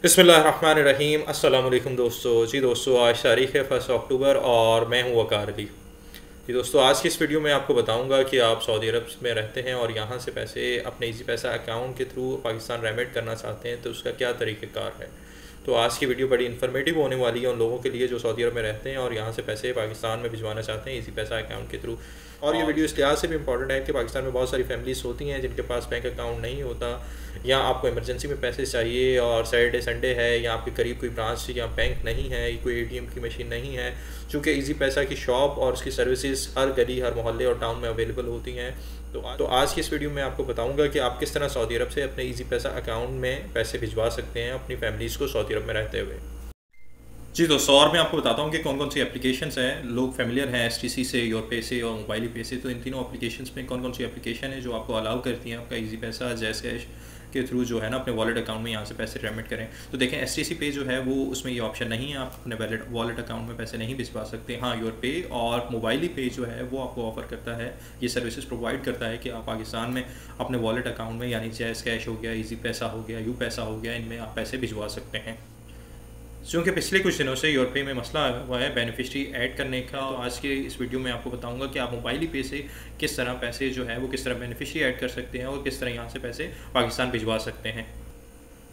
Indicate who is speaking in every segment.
Speaker 1: बिस्मिल्लाहिर्रहमानिर्रहीम। अस्सलाम वालेकुम दोस्तों। जी दोस्तों, आज तारीख़ है 1 अक्टूबर और मैं हूँ वकार अली। जी दोस्तों, आज की इस वीडियो में आपको बताऊंगा कि आप सऊदी अरब में रहते हैं और यहाँ से पैसे अपने इजी पैसा अकाउंट के थ्रू पाकिस्तान रेमिट करना चाहते हैं, तो उसका क्या तरीक़ेकार है। तो आज की वीडियो बड़ी इन्फॉर्मेटिव होने वाली है उन लोगों के लिए जो सऊदी अरब में रहते हैं और यहाँ से पैसे पाकिस्तान में भिजवाना चाहते हैं इजी पैसा अकाउंट के थ्रू। और ये वीडियो इस लिहाज से भी इंपॉर्टेंट है कि पाकिस्तान में बहुत सारी फैमिलीज होती हैं जिनके पास बैंक अकाउंट नहीं होता, या आपको इमरजेंसी में पैसे चाहिए और सैटरडे संडे है या आपके करीब कोई ब्रांच या बैंक नहीं है, कोई एटीएम की मशीन नहीं है। चूँकि इजी पैसा की शॉप और उसकी सर्विसेज हर गली, हर मोहल्ले और टाउन में अवेलेबल होती हैं। तो आज की इस वीडियो में आपको बताऊंगा कि आप किस तरह सऊदी अरब से अपने इजी पैसा अकाउंट में पैसे भिजवा सकते हैं अपनी फैमिलीज़ को सऊदी अरब में रहते हुए। जी दोस्तों, और मैं आपको बताता हूँ कि कौन कौन सी एप्लीकेशंस हैं। लोग फेमिलियर हैं एसटीसी से, योर पे से और मोबाइल पे से। तो इन तीनों एप्लीकेशंस में कौन कौन सी एप्लीकेशन है जो आपको अलाउ करती हैं आपका इजी पैसा जैस कैश के थ्रू जो है ना अपने वॉलेट अकाउंट में यहाँ से पैसे रेमिट करें। तो देखें, एसटीसी पे जो है वो उसमें ये ऑप्शन नहीं है, आप अपने वॉलेट अकाउंट में पैसे नहीं भिजवा सकते। हाँ, योर पे और मोबाइल पे जो है वो आपको ऑफर करता है, ये सर्विसेज प्रोवाइड करता है कि आप पाकिस्तान में अपने वॉलेट अकाउंट में यानी जैस कैश हो गया, ईजी पैसा हो गया, यू पैसा हो गया, इनमें आप पैसे भिजवा सकते हैं। क्योंकि पिछले कुछ दिनों से योर पे में मसला हुआ है बेनिफिशरी ऐड करने का, तो आज के इस वीडियो में आपको बताऊंगा कि आप मोबाइल पे से किस तरह पैसे जो है वो किस तरह बेनिफिशरी ऐड कर सकते हैं और किस तरह यहाँ से पैसे पाकिस्तान भिजवा सकते हैं।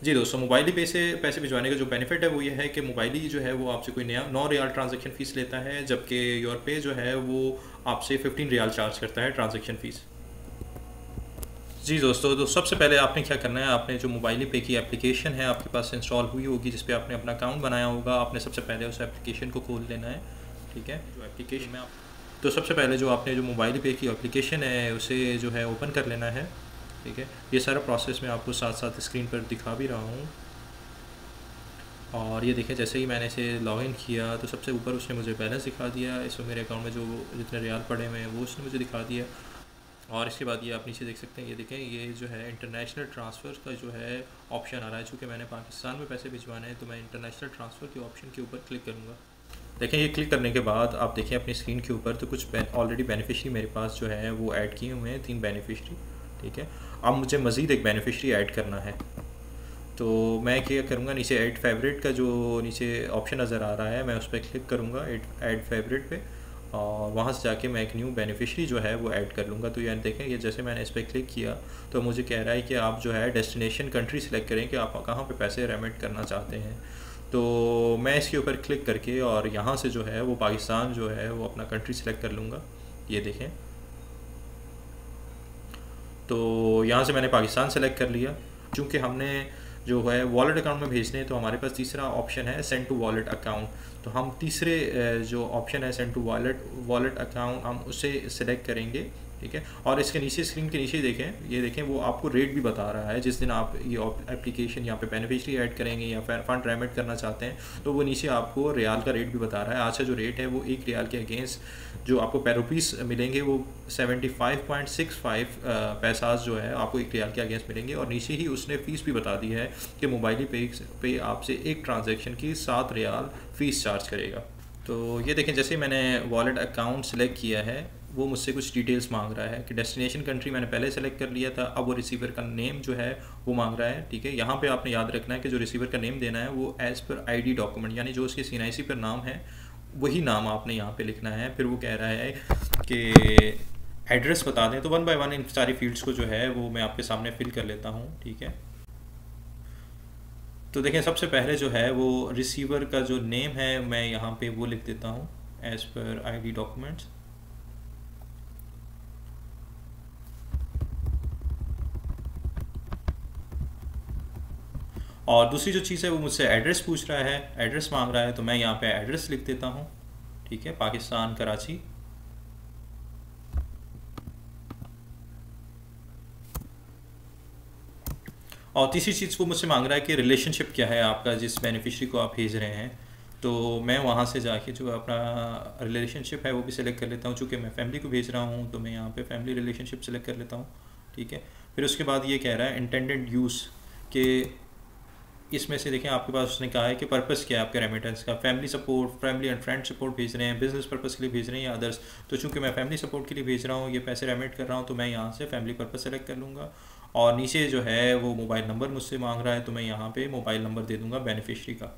Speaker 1: जी दोस्तों, मोबाइल पे से पैसे भिजवाने का जो बेनिफिट है वो ये है कि मोबाइल जो है वो आपसे कोई नया 9 रियाल ट्रांजैक्शन फ़ीस लेता है, जबकि योर पे जो है वो आपसे 15 रियाल चार्ज करता है ट्रांजैक्शन फ़ीस। जी दोस्तों, तो सबसे पहले आपने क्या करना है, आपने जो मोबाइल पे की एप्लीकेशन है आपके पास इंस्टॉल हुई होगी जिस पे आपने अपना अकाउंट बनाया होगा, आपने सबसे पहले उस एप्लीकेशन को खोल लेना है। ठीक है, जो एप्लीकेशन में आप तो सबसे पहले जो आपने जो मोबाइल पे की एप्लीकेशन है उसे जो है ओपन कर लेना है। ठीक है, ये सारा प्रोसेस मैं आपको साथ साथ स्क्रीन पर दिखा भी रहा हूँ। और ये देखें, जैसे ही मैंने इसे लॉगिन किया तो सबसे ऊपर उसने मुझे बैलेंस दिखा दिया, इसमें मेरे अकाउंट में जो जितने रियाल पड़े हुए हैं वो उसने मुझे दिखा दिया। और इसके बाद ये आप नीचे देख सकते हैं, ये देखें, ये जो है इंटरनेशनल ट्रांसफ़र का जो है ऑप्शन आ रहा है। चूँकि मैंने पाकिस्तान में पैसे भिजवाने हैं तो मैं इंटरनेशनल ट्रांसफ़र के ऑप्शन के ऊपर क्लिक करूँगा। देखें, ये क्लिक करने के बाद आप देखें अपनी स्क्रीन के ऊपर तो कुछ ऑलरेडी बेनिफिशरी मेरे पास जो है वो ऐड किए हुए हैं, 3 बेनिफिशरी। ठीक है, अब मुझे मज़ीद एक बेनिफिशरी ऐड करना है, तो मैं क्या करूँगा, नीचे ऐड फेवरेट का जो नीचे ऑप्शन नज़र आ रहा है मैं उस पर क्लिक करूँगा, ऐड फेवरेट पे, और वहाँ से जाके मैं एक न्यू बेनिफिशरी जो है वो ऐड कर लूँगा। तो यार देखें, ये जैसे मैंने इस पर क्लिक किया तो मुझे कह रहा है कि आप जो है डेस्टिनेशन कंट्री सेलेक्ट करें कि आप कहाँ पे पैसे रेमिट करना चाहते हैं। तो मैं इसके ऊपर क्लिक करके और यहाँ से जो है वो पाकिस्तान जो है वो अपना कंट्री सेलेक्ट कर लूँगा। ये देखें, तो यहाँ से मैंने पाकिस्तान सेलेक्ट कर लिया। चूँकि हमने जो है वॉलेट अकाउंट में भेजने हैं तो हमारे पास तीसरा ऑप्शन है सेंड टू वॉलेट अकाउंट। तो हम तीसरे जो ऑप्शन है सेंड टू वॉलेट अकाउंट, हम उसे सिलेक्ट करेंगे। ठीक है, और इसके नीचे स्क्रीन के नीचे देखें, ये देखें, वो आपको रेट भी बता रहा है। जिस दिन आप ये एप्लीकेशन यहाँ पे बेनिफिशरी ऐड करेंगे या फिर फंड रेमिट करना चाहते हैं तो वो नीचे आपको रियाल का रेट भी बता रहा है। आज का जो रेट है वो 1 रियाल के अगेंस्ट जो आपको रुपीस मिलेंगे वो 75.65 पैसा जो है आपको 1 रियाल के अगेंस्ट मिलेंगे। और नीचे ही उसने फ़ीस भी बता दी है कि मोबाइल पे आपसे एक ट्रांजेक्शन की 7 रियाल फ़ीस चार्ज करेगा। तो ये देखें, जैसे मैंने वॉलेट अकाउंट सेलेक्ट किया है वो मुझसे कुछ डिटेल्स मांग रहा है कि डेस्टिनेशन कंट्री मैंने पहले सेलेक्ट कर लिया था, अब वो रिसीवर का नेम जो है वो मांग रहा है। ठीक है, यहाँ पे आपने याद रखना है कि जो रिसीवर का नेम देना है वो एज़ पर आईडी डॉक्यूमेंट, यानी जो उसके CNIC पर नाम है वही नाम आपने यहाँ पे लिखना है। फिर वो कह रहा है कि एड्रेस बता दें, तो 1 बाय 1 इन सारी फील्ड्स को जो है वो मैं आपके सामने फिल कर लेता हूँ। ठीक है, तो देखें, सबसे पहले जो है वो रिसीवर का जो नेम है मैं यहाँ पे वो लिख देता हूँ एज़ पर आईडी डॉक्यूमेंट्स। और दूसरी जो चीज़ है वो मुझसे एड्रेस पूछ रहा है, एड्रेस मांग रहा है, तो मैं यहाँ पे एड्रेस लिख देता हूँ। ठीक है, पाकिस्तान, कराची। और तीसरी चीज़ को मुझसे मांग रहा है कि रिलेशनशिप क्या है आपका जिस बेनिफिशरी को आप भेज रहे हैं। तो मैं वहाँ से जाके जो अपना रिलेशनशिप है वो भी सिलेक्ट कर लेता हूँ। चूँकि मैं फैमिली को भेज रहा हूँ तो मैं यहाँ पे फैमिली रिलेशनशिप सिलेक्ट कर लेता हूँ। ठीक है, फिर उसके बाद ये कह रहा है इंटेंडेड यूज़ के इसमें से देखें आपके पास उसने कहा है कि पर्पस क्या है आपके रेमिटेंस का, family support, family and friend support भेज रहे हैं, बिजनेस पर्पस के लिए भेज रहे हैं या अदर्स। तो चूंकि मैं फैमिली सपोर्ट के लिए भेज रहा हूँ, ये पैसे रेमिट कर रहा हूँ, तो मैं यहाँ से फैमिली पर्पस सेलेक्ट कर लूँगा। और नीचे जो है वो मोबाइल नंबर मुझसे मांग रहा है, तो मैं यहाँ पे मोबाइल नंबर दे दूँगा बेनिफिशरी का।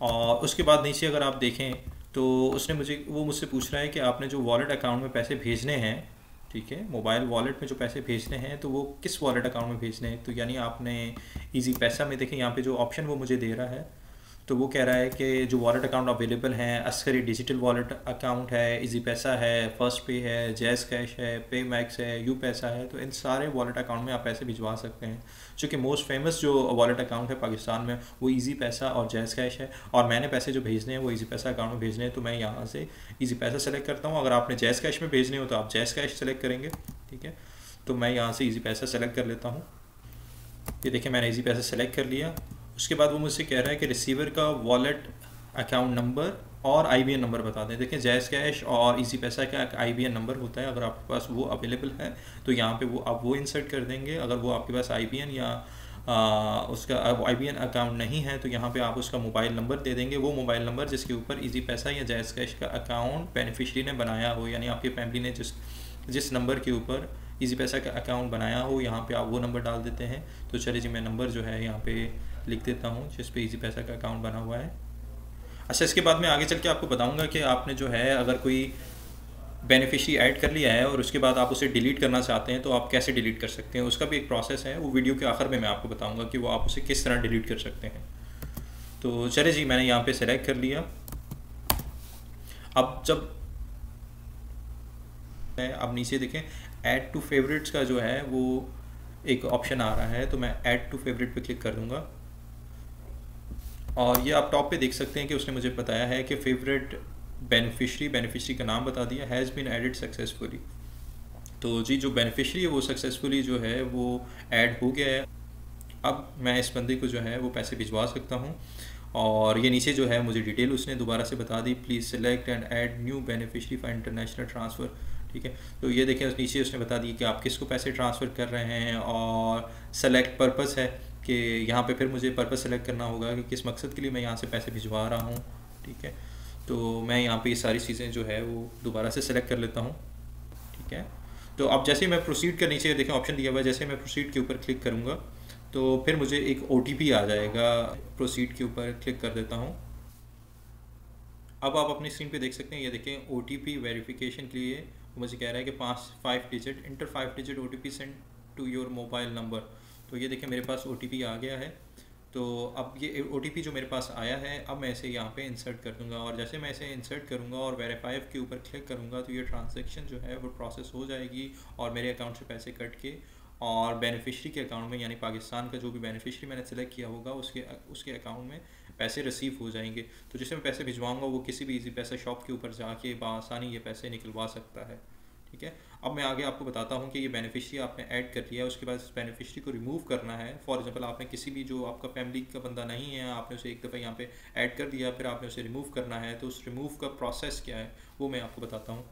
Speaker 1: और उसके बाद नीचे अगर आप देखें तो उसने मुझसे पूछ रहा है कि आपने जो वॉलेट अकाउंट में पैसे भेजने हैं, ठीक है, मोबाइल वॉलेट में जो पैसे भेजने हैं तो वो किस वॉलेट अकाउंट में भेजने हैं। तो यानी आपने इजी पैसा में देखें, यहाँ पे जो ऑप्शन वो मुझे दे रहा है, तो वो कह रहा है कि जो वॉलेट अकाउंट अवेलेबल हैं, अस्करी डिजिटल वॉलेट अकाउंट है, इजी पैसा है, फर्स्ट पे है, जैज़ कैश है, पे मैक्स है, यू पैसा है। तो इन सारे वॉलेट अकाउंट में आप पैसे भिजवा सकते हैं। चूँकि मोस्ट फेमस जो वॉलेट अकाउंट है पाकिस्तान में वो इजी पैसा और जैज़ कैश है, और मैंने पैसे जो भेजने हैं वो इजी पैसा अकाउंट में भेजने हैं, तो मैं यहाँ से इजी पैसा सेलेक्ट करता हूँ। अगर आपने जैज़ कैश में भेजने हो तो आप जैज़ कैश सेलेक्ट करेंगे, ठीक है। तो मैं यहाँ से इजी पैसा सेलेक्ट कर लेता हूँ। ये देखिए मैंने इजी पैसा सेलेक्ट कर लिया। उसके बाद वो मुझसे कह रहा है कि रिसीवर का वॉलेट अकाउंट नंबर और आईबीएन नंबर बता दें। देखिए जैज़ कैश और इजी पैसा का एक आईबीएन नंबर होता है, अगर आपके पास वो अवेलेबल है तो यहाँ पे वो आप वो इंसर्ट कर देंगे। अगर वो आपके पास आईबीएन या उसका आईबीएन अकाउंट नहीं है तो यहाँ पे आप उसका मोबाइल नंबर दे देंगे, वो मोबाइल नंबर जिसके ऊपर इजी पैसा या जैज़ कैश का अकाउंट बेनिफिशरी ने बनाया हो, यानी आपकी फैमिली ने जिस नंबर के ऊपर इजी पैसा का अकाउंट बनाया हो, यहाँ पे आप वो नंबर डाल देते हैं। तो चलिए जी, मैं नंबर जो है यहाँ पे लिख देता हूँ जिस पे इजी पैसा का अकाउंट बना हुआ है। अच्छा, इसके बाद मैं आगे चल के आपको बताऊँगा कि आपने जो है अगर कोई बेनिफिशरी ऐड कर लिया है और उसके बाद आप उसे डिलीट करना चाहते हैं तो आप कैसे डिलीट कर सकते हैं, उसका भी एक प्रोसेस है। वो वीडियो के आखिर में मैं आपको बताऊँगा कि वो आप उसे किस तरह डिलीट कर सकते हैं। तो चलिए जी, मैंने यहाँ पर सेलेक्ट कर लिया। अब नीचे देखें ऐड टू फेवरेट्स का जो है वो एक ऑप्शन आ रहा है, तो मैं ऐड टू फेवरेट पे क्लिक कर दूंगा। और ये आप टॉप पे देख सकते हैं कि उसने मुझे बताया है कि फेवरेट बेनिफिशरी का नाम बता दिया, हैज़ बीन एडिड सक्सेसफुली। तो जी जो बेनिफिशरी है वो सक्सेसफुली जो है वो ऐड हो गया है। अब मैं इस बंदे को जो है वो पैसे भिजवा सकता हूँ। और ये नीचे जो है मुझे डिटेल उसने दोबारा से बता दी, please select and add new beneficiary for international transfer, ठीक है। तो ये देखें उस नीचे उसने बता दिया कि आप किसको पैसे ट्रांसफ़र कर रहे हैं, और सेलेक्ट पर्पस है कि यहाँ पे फिर मुझे पर्पस सेलेक्ट करना होगा कि किस मकसद के लिए मैं यहाँ से पैसे भिजवा रहा हूँ, ठीक है। तो मैं यहाँ पे ये सारी चीज़ें जो है वो दोबारा से सेलेक्ट कर लेता हूँ, ठीक है। तो अब जैसे मैं प्रोसीड के नीचे देखें ऑप्शन दिया हुआ है, जैसे मैं प्रोसीड के ऊपर क्लिक करूँगा तो फिर मुझे एक OTP आ जाएगा। प्रोसीड के ऊपर क्लिक कर देता हूँ। अब आप अपनी स्क्रीन पे देख सकते हैं, ये देखें OTP वेरिफिकेशन के लिए मुझे कह रहा है कि 5 digit enter 5 digit OTP send to your mobile number. तो ये देखें मेरे पास OTP आ गया है। तो अब ये OTP जो मेरे पास आया है, अब मैं इसे यहाँ पे इंसर्ट कर दूँगा, और जैसे मैं इसे इंसर्ट करूँगा और वेरीफाई के ऊपर क्लिक करूँगा तो ये ट्रांजैक्शन जो है वो प्रोसेस हो जाएगी और मेरे अकाउंट से पैसे कट के और बेनिफिशरी के अकाउंट में, यानी पाकिस्तान का जो भी बेनिफिशरी मैंने सेलेक्ट किया होगा उसके अकाउंट में पैसे रिसीव हो जाएंगे। तो जिसे मैं पैसे भिजवाऊंगा वो किसी भी इजी पैसा शॉप के ऊपर जाके बआसानी ये पैसे निकलवा सकता है, ठीक है। अब मैं आगे आपको बताता हूँ कि ये बेनिफिशरी आपने ऐड कर लिया है, उसके बाद इस बेनिफिशरी को रिमूव करना है। फॉर एग्जांपल आपने किसी भी जो आपका फैमिली का बंदा नहीं है, आपने उसे एक दफ़ा यहाँ पे ऐड कर दिया, फिर आपने उसे रिमूव करना है, तो उस रिमूव का प्रोसेस क्या है वो मैं आपको बताता हूँ।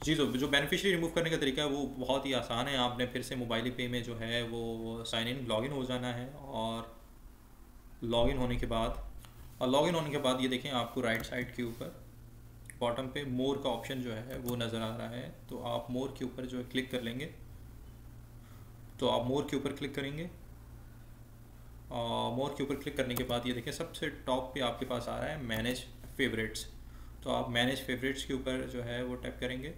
Speaker 1: जी, तो जो बेनिफिशरी रिमूव करने का तरीका है वो बहुत ही आसान है। आपने फिर से मोबाइल पे में जो है वो साइन इन लॉगिन हो जाना है, और लॉगिन होने के बाद ये देखें आपको राइट साइड के ऊपर बॉटम पे मोर का ऑप्शन जो है वो नज़र आ रहा है। तो आप मोर के ऊपर जो है क्लिक कर लेंगे। तो आप मोर के ऊपर क्लिक करेंगे, और मोर के ऊपर क्लिक करने के बाद ये देखें सबसे टॉप पे आपके पास आ रहा है मैनेज फेवरेट्स। तो आप मैनेज फेवरेट्स के ऊपर जो है वो टैप करेंगे,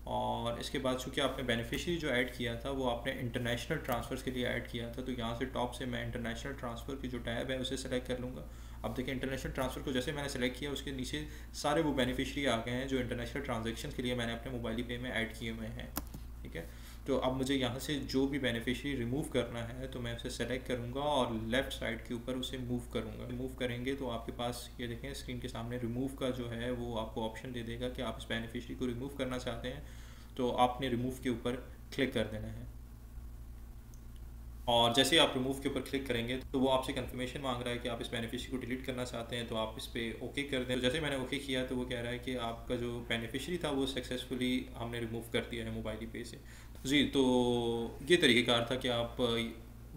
Speaker 1: और इसके बाद चूँकि आपने बेनिफिशरी जो ऐड किया था वो आपने इंटरनेशनल ट्रांसफ़र्स के लिए ऐड किया था, तो यहाँ से टॉप से मैं इंटरनेशनल ट्रांसफ़र की जो टैब है उसे सेलेक्ट कर लूँगा। अब देखिए इंटरनेशनल ट्रांसफ़र को जैसे मैंने सेलेक्ट किया उसके नीचे सारे वो बेनिफिशरी आ गए हैं जो इंटरनेशनल ट्रांजेक्शन के लिए मैंने अपने मोबाइल पे में ऐड किए हुए हैं, ठीक है। तो अब मुझे यहाँ से जो भी बेनिफिशरी रिमूव करना है तो मैं उसे सेलेक्ट करूँगा और लेफ़्ट साइड के ऊपर उसे मूव करूँगा। रिमूव करेंगे तो आपके पास ये देखें स्क्रीन के सामने रिमूव का जो है वो आपको ऑप्शन दे देगा कि आप इस बेनिफिशरी को रिमूव करना चाहते हैं, तो आपने रिमूव के ऊपर क्लिक कर देना है। और जैसे ही आप रिमूव के ऊपर क्लिक करेंगे तो वो आपसे कंफर्मेशन मांग रहा है कि आप इस बेनिफिशरी को डिलीट करना चाहते हैं, तो आप इस पर ओके कर दें। तो जैसे मैंने ओके किया तो वो कह रहा है कि आपका जो बेनिफिशरी था वो सक्सेसफुली हमने रिमूव कर दिया है मोबाइल पे से। जी, तो ये तरीक़ेकार था कि आप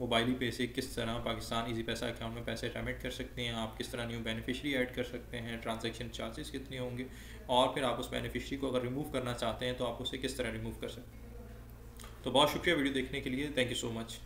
Speaker 1: मोबाइल पे से किस तरह पाकिस्तान ईजी पैसा अकाउंट में पैसे रेमिट कर सकते हैं, आप किस तरह न्यू बेनिफिशरी ऐड कर सकते हैं, ट्रांजैक्शन चार्जेस कितने होंगे, और फिर आप उस बेनिफिशरी को अगर रिमूव करना चाहते हैं तो आप उसे किस तरह रिमूव कर सकते हैं। तो बहुत शुक्रिया वीडियो देखने के लिए, थैंक यू सो मच।